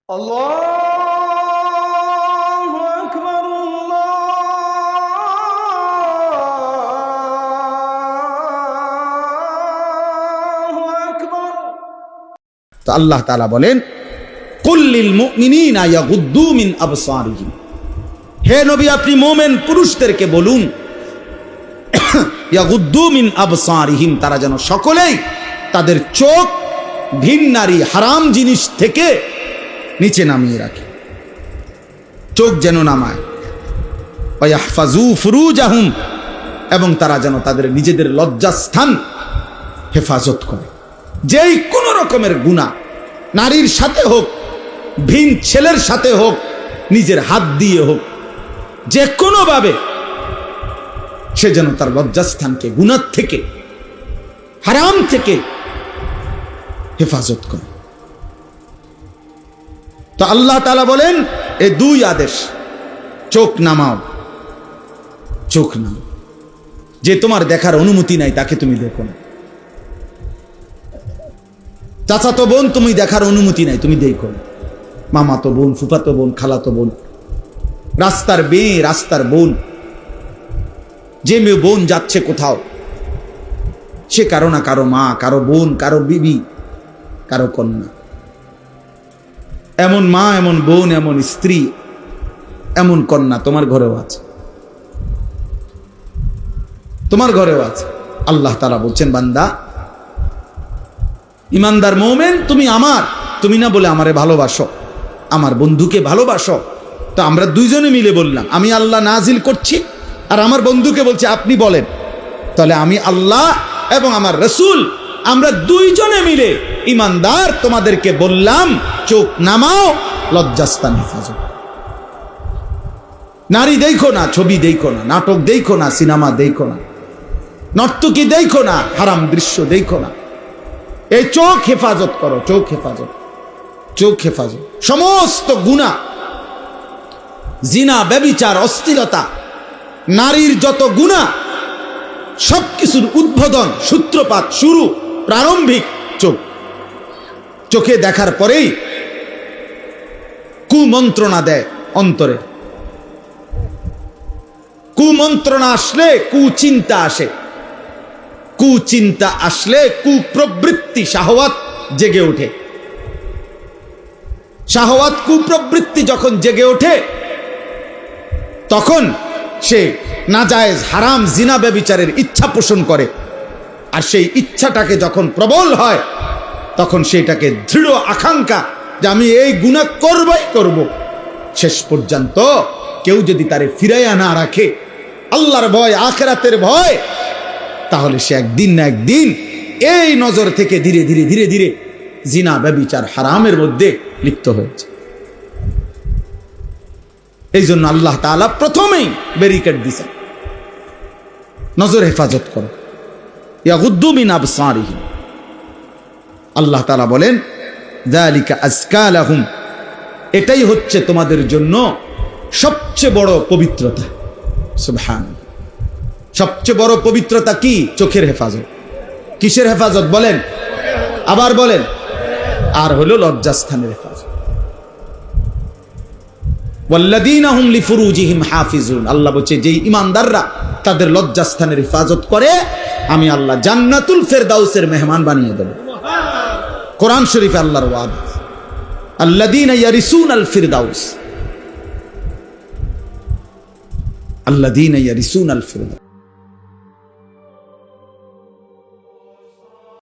আল্লাহু আকবার, আল্লাহু আকবার। তো আল্লাহ তাআলা বলেন, কুল্লিল মুমিনিনা ইয়াগুদ্দু মিন আবসারিহিম, হে নবী আপনি মুমিন পুরুষদেরকে বলুন ইয়াগুদ্দু মিন আবসারিহিম, তারা যেন সকলেই তাদের চোখ ভিন নারী হারাম জিনিস থেকে নিচে নামিয়ে রাখে, চোখ যেন নামায়। ওয়াহফাজু ফুরুজাহুম, এবং তারা যেন তাদের নিজেদের লজ্জাস্থান হেফাজত করে। যেই কোনো রকমের গুনাহ, নারীর সাথে হোক, ভিন ছেলের সাথে হোক, নিজের হাত দিয়ে হোক, যে কোনোভাবে সে যেন তার লজ্জাস্থানকে গুনাহ থেকে, হারাম থেকে হেফাজত করে। তো আল্লাহ তাআলা বলেন এই দুই আদেশ, চোখ নামাও, চোখ নামাও। যে তোমার দেখার অনুমতি নাই তাকে তুমি দেখো না। চাচাতো বোন তুমি দেখার অনুমতি নাই, তুমি দেখো না। মামাতো বোন, ফুফাতো বোন, খালাতো বোন, রাস্তার মেয়ে, রাস্তার বোন, যে মেয়ে বোন যাচ্ছে কোথাও, সে কারো না কারো মা, কারো বোন, কারো বিবি, কারো কন্যা। এমন মা, এমন বোন, এমন স্ত্রী, এমন কন্যা তোমার ঘরেও আছে, তোমার ঘরেও আছে। আল্লাহ তাআলা বলছেন, বান্দা ইমানদার মুমিন, তুমি আমার, তুমি না বলে আমারে ভালোবাসো, আমার বন্ধুকে ভালোবাসো। তো আমরা দুইজনে মিলে বললাম আমি আল্লাহ নাজিল করছি, আর আমার বন্ধুকে বলছি আপনি বলেন। তাহলে আমি আল্লাহ এবং আমার রাসূল, আমরা দুইজনে মিলে ইমানদার তোমাদেরকে বললাম চোখ নামাও, লজ্জাস্থান হেফাজত। নারী দেখো না, ছবি দেখো না, নাটক দেখো না, সিনেমা দেখো না, নর্তকী দেখো না, হারাম দৃশ্য দেখো না। এই চোখ হেফাজত করো, চোখ হেফাজত, চোখ হেফাজত। সমস্ত গুনাহ, জিনা, ব্যভিচার, অশ্লীলতা, নারীর যত গুনাহ, সবকিছুর উদ্বোধন, সূত্রপাত, শুরু, প্রারম্ভিক চোখ। চোখে দেখার পরেই কুমন্ত্রণা দেয় অন্তরে, কুমন্ত্রণা আসলে কুচিন্তা আসে, কুচিন্তা আসলে কুপ্রবৃত্তি, শাহওয়াত জেগে ওঠে। শাহওয়াত, কুপ্রবৃত্তি যখন জেগে ওঠে, তখন সে নাজায়েজ, হারাম, জিনা, ব্যভিচারের ইচ্ছা পোষণ করে। আর সেই ইচ্ছাটাকে যখন প্রবল হয়, তখন সেটাকে দৃঢ় আকাঙ্ক্ষা যে আমি এই গুনাহ করবই করব। শেষ পর্যন্ত কেউ যদি তারে ফিরাইয়া না রাখে, আল্লাহর ভয়, আখিরাতের ভয়, তাহলে সে একদিন না একদিন এই নজর থেকে ধীরে ধীরে ধীরে ধীরে জিনা, ব্যভিচার, হারামের মধ্যে লিপ্ত হয়েছে। এই জন্য আল্লাহ তাআলা প্রথমেই ব্যারিকেড দিয়েছেন, নজর হেফাজত করো, ইয়াগুদ্দু মিন আবসারিহিম। আল্লাহ তাআলা বলেন যালিকা আযকা লাহুম, এটাই হচ্ছে তোমাদের জন্য সবচেয়ে বড় পবিত্রতা। সুবহানাল্লাহ। সবচেয়ে বড় পবিত্রতা কি? চোখের হেফাজত। কিসের হেফাজত বলেন? আবার বলেন। আর হলো লজ্জাস্থানের হেফাজত। ওয়াল্লাযীনা হুম লিফুরুজিহিম হাফিজুন, আল্লাহ বলছে যেই ঈমানদাররা তাদের লজ্জাস্থানের হেফাজত করে, আমি আল্লাহ জান্নাতুল ফেরদাউসের মেহমান বানিয়ে দেব। কোরআন শরীফে আল্লাহর ওয়াদা, আল্লাযীনা ইয়ারিসুনাল ফিরদাউস, আল্লাযীনা ইয়ারিসুনাল ফিরদাউস।